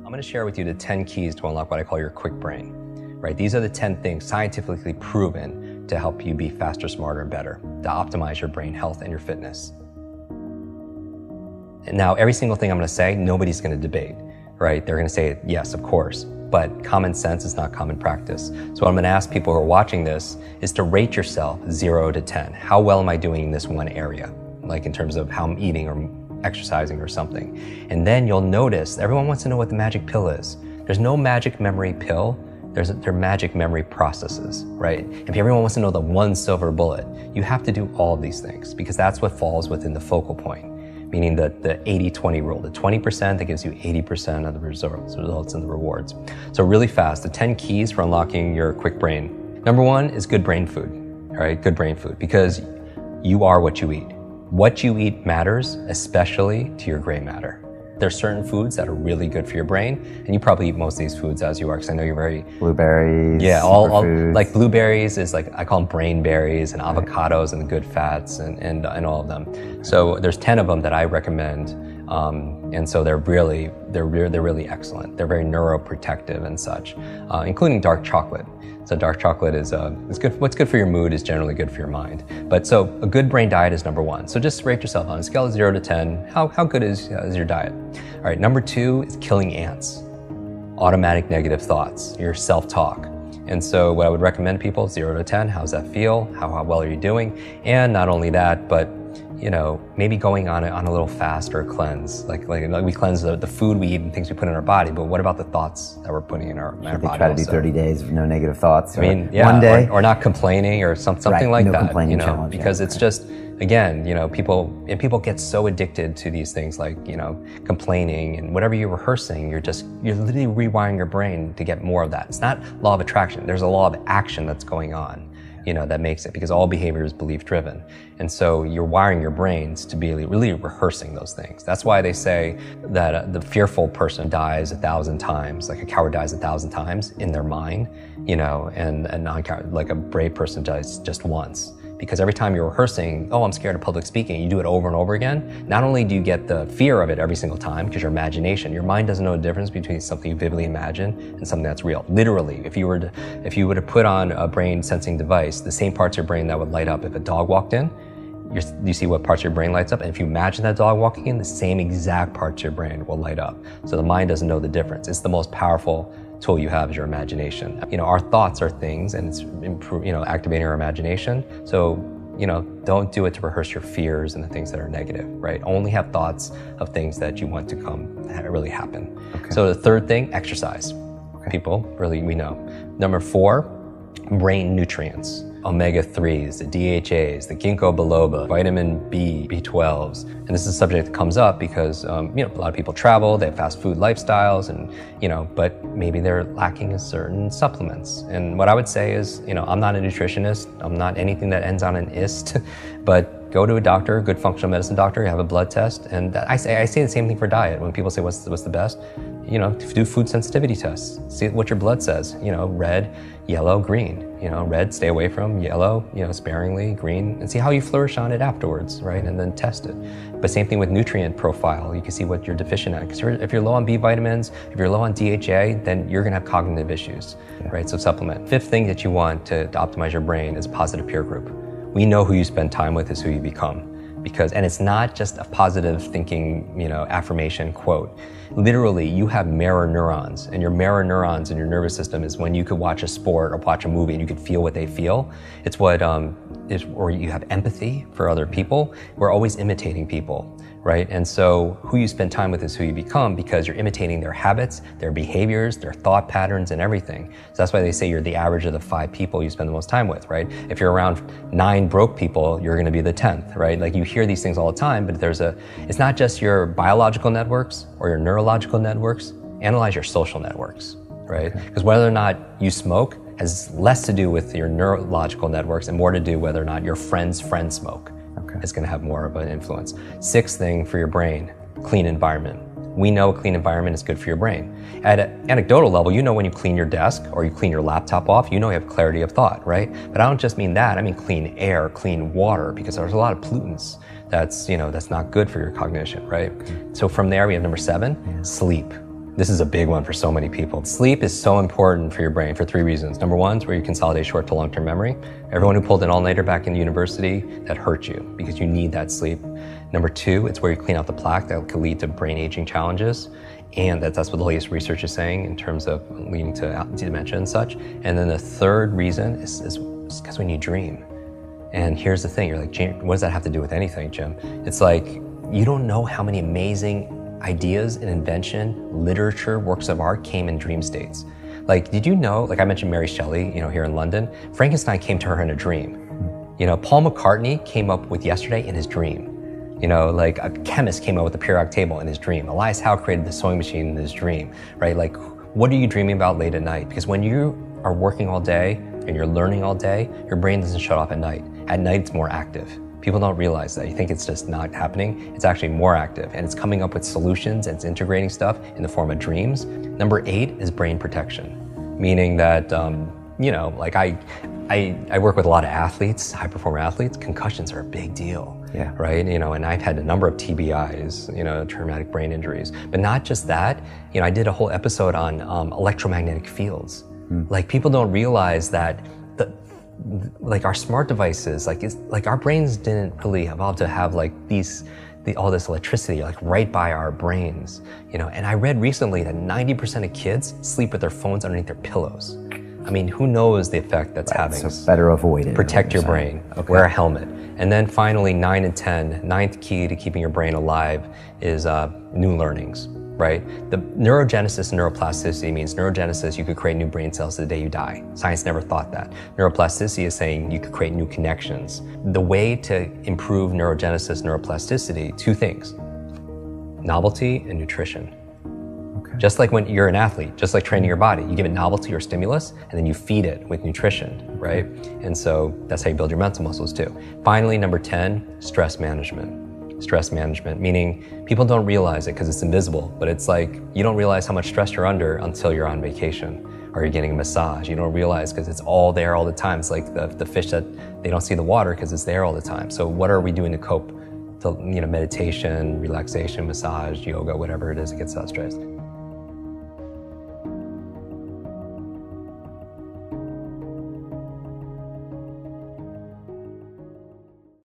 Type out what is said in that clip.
I'm going to share with you the 10 keys to unlock what I call your quick brain, right? These are the 10 things scientifically proven to help you be faster, smarter, and better, to optimize your brain health and your fitness. And now, every single thing I'm going to say, nobody's going to debate, right? They're going to say, yes, of course, but common sense is not common practice. So what I'm going to ask people who are watching this is to rate yourself 0 to 10. How well am I doing in this one area? Like in terms of how I'm eating or exercising or something. And then you'll notice, everyone wants to know what the magic pill is. There's no magic memory pill. They're magic memory processes, right? If everyone wants to know the one silver bullet, you have to do all of these things because that's what falls within the focal point, meaning the 80-20 rule, the 20% that gives you 80% of the results and the rewards. So really fast, the 10 keys for unlocking your quick brain. Number one is good brain food, all right? Good brain food, because you are what you eat. What you eat matters, especially to your gray matter. There's certain foods that are really good for your brain, and you probably eat most of these foods as you are, because I know you're very... Blueberries, yeah, all like blueberries is like, I call them brain berries, and avocados and the good fats and all of them. So there's 10 of them that I recommend, and so they're really excellent. They're very neuroprotective and such, including dark chocolate. So dark chocolate is good. What's good for your mood is generally good for your mind. But so a good brain diet is number one. So just rate yourself on a scale of 0 to 10. How good is your diet? All right. Number two is killing ants. Automatic negative thoughts, your self-talk. And so what I would recommend people, 0 to 10, how's that feel? How well are you doing? And not only that, but maybe going on a little fast or a cleanse. Like we cleanse the food we eat and things we put in our body, but what about the thoughts that we're putting in our body? Try to do 30 days of no negative thoughts. I mean, yeah, one day. Or not complaining or something right, like no that. Complaining challenge, because it's just, again, people get so addicted to these things like, complaining, and whatever you're rehearsing, you're literally rewiring your brain to get more of that. It's not law of attraction. There's a law of action that's going on. That makes it, because all behavior is belief driven. And so you're wiring your brains to be really rehearsing those things. That's why they say that the fearful person dies 1,000 times, like a coward dies 1,000 times in their mind, and non-coward, like a brave person dies just once. Because every time you're rehearsing, oh, I'm scared of public speaking, you do it over and over again, not only do you get the fear of it every single time, because your mind doesn't know the difference between something you vividly imagine and something that's real. Literally, if you were to put on a brain sensing device, the same parts of your brain that would light up if a dog walked in, you see what parts of your brain lights up, and if you imagine that dog walking in, the same exact parts of your brain will light up. So the mind doesn't know the difference. It's the most powerful tool you have is your imagination. Our thoughts are things, and it's activating our imagination. So, don't do it to rehearse your fears and the things that are negative, right? Only have thoughts of things that you want to really happen. Okay. So the third thing, exercise. Okay. People, really, we know. Number 4, brain nutrients. Omega-3s, the DHAs, the ginkgo biloba, vitamin B, B12s. And this is a subject that comes up because, a lot of people travel, they have fast food lifestyles, and, but maybe they're lacking in certain supplements. And what I would say is, I'm not a nutritionist, I'm not anything that ends on an ist, but go to a doctor, a good functional medicine doctor, have a blood test. And I say the same thing for diet. When people say, what's the best? Do food sensitivity tests. See what your blood says. Red, yellow, green. Red, stay away from. Yellow, sparingly. Green, and see how you flourish on it afterwards, right? And then test it. But same thing with nutrient profile. You can see what you're deficient at. Because if you're low on B vitamins, if you're low on DHA, then you're going to have cognitive issues, right? So supplement. 5th thing that you want to optimize your brain is a positive peer group. We know who you spend time with is who you become. And it's not just a positive thinking, affirmation quote. Literally, you have mirror neurons, and your mirror neurons in your nervous system is when you could watch a sport or watch a movie and you could feel what they feel. It's what or you have empathy for other people. We're always imitating people, right? And so who you spend time with is who you become, because you're imitating their habits, their behaviors, their thought patterns, and everything. So that's why they say you're the average of the 5 people you spend the most time with, right? If you're around 9 broke people, you're going to be the 10th, right? Like you hear these things all the time, but it's not just your biological networks or your neurological networks. Analyze your social networks, right? Because whether or not you smoke has less to do with your neurological networks and more to do whether or not your friend's friend smoke. Is going to have more of an influence. 6th thing for your brain, clean environment. We know a clean environment is good for your brain. At an anecdotal level, when you clean your desk or you clean your laptop off, you have clarity of thought, right? But I don't just mean that. I mean clean air, clean water, because there's a lot of pollutants that's not good for your cognition, right? So from there, we have number 7, sleep. This is a big one for so many people. Sleep is so important for your brain for 3 reasons. Number one is where you consolidate short to long-term memory. Everyone who pulled an all-nighter back in university, that hurt you because you need that sleep. Number 2, it's where you clean out the plaque that could lead to brain aging challenges. And that's what the latest research is saying in terms of leading to dementia and such. And then the third reason is because when you dream. And here's the thing, you're like, what does that have to do with anything, Jim? It's like, you don't know how many amazing ideas and invention, literature, works of art came in dream states. Like, did you know, like I mentioned Mary Shelley, here in London, Frankenstein came to her in a dream. Paul McCartney came up with Yesterday in his dream. Like a chemist came up with the periodic table in his dream. Elias Howe created the sewing machine in his dream, right? Like, what are you dreaming about late at night? Because when you are working all day and you're learning all day, your brain doesn't shut off at night. At night, it's more active. People don't realize that. You think it's just not happening. It's actually more active, and it's coming up with solutions and it's integrating stuff in the form of dreams. Number 8 is brain protection, meaning that, like I work with a lot of athletes, high performer athletes. Concussions are a big deal. Yeah. Right. And I've had a number of TBIs, traumatic brain injuries, but not just that. I did a whole episode on electromagnetic fields. Like, people don't realize that like our smart devices, like our brains didn't really evolve to have like all this electricity like right by our brains, and I read recently that 90% of kids sleep with their phones underneath their pillows. I mean, who knows the effect that's having? So better avoid it. Protect your brain, wear a helmet. And then finally, 9 and 10, ninth key to keeping your brain alive is new learnings, right? The neurogenesis and neuroplasticity means neurogenesis, you could create new brain cells the day you die. Science never thought that. Neuroplasticity is saying you could create new connections. The way to improve neurogenesis, neuroplasticity, 2 things, novelty and nutrition. Just like when you're an athlete, just like training your body, you give it novelty or stimulus, and then you feed it with nutrition, right? And so that's how you build your mental muscles too. Finally, number 10, stress management. Stress management, meaning people don't realize it because it's invisible, but it's like you don't realize how much stress you're under until you're on vacation or you're getting a massage. You don't realize because it's all there all the time. It's like the fish that they don't see the water because it's there all the time. So what are we doing to cope? Meditation, relaxation, massage, yoga, whatever it is that gets us stressed.